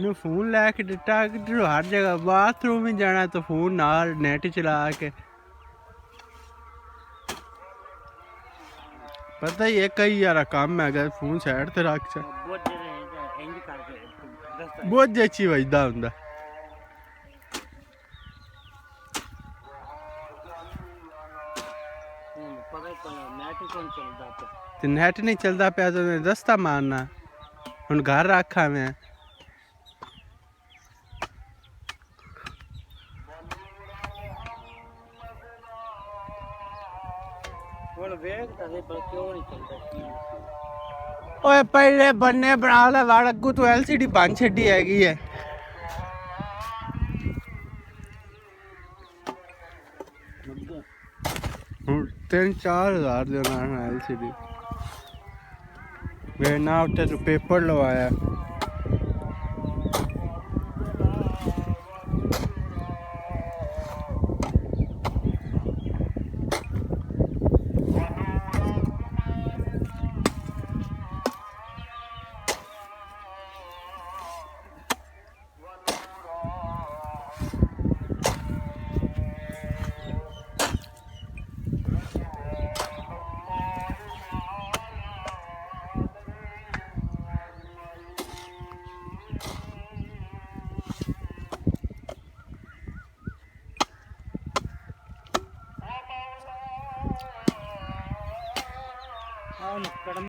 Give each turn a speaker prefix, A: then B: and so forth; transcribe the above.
A: ਨੂੰ ਫੋਨ ਲੈ ਕੇ ਦਿੱਤਾ ਕਿ ਤੂੰ ਹਰ ਜਗ੍ਹਾ ਬਾਥਰੂਮ ਵੀ ਜਾਣਾ ਤਾਂ ਫੋਨ ਨਾਲ ਨੈਟ ਚਲਾ ਕੇ ਪਤਾ ਹੀ ਹੈ ਕਈ ਯਾਰਾ ਕੰਮ ਹੈਗਾ ਫੋਨ ਸਾਈਡ ਤੇ ਰੱਖ ਚਾ ਬਹੁਤ ਜੱਚੀ ਵੱਜਦਾ ਹੁੰਦਾ ਤੇ ਨੈਟ ਨਹੀਂ ਚੱਲਦਾ ਪਿਆ ਤਾਂ ਰਸਤਾ ਮਾਰਨਾ ਹੁਣ ਘਰ ਰੱਖਾ ਮੈਂ ਓਏ ਪਹਿਲੇ ਬੰਨੇ ਬਣਾ ਲੈ ਵੜ ਅੱਗੂ ਤੂੰ LCD ਬੰਨ ਛੱਡੀ ਹੈਗੀ ਹੈ ਹੁਣ 3-4 ਹਜ਼ਾਰ ਦੇ ਨਾਲ LCD ਮੇਰੇ ਨਾਲ ਉੱਤੇ ਤੂੰ ਪੇਪਰ ਲਵਾਇਆ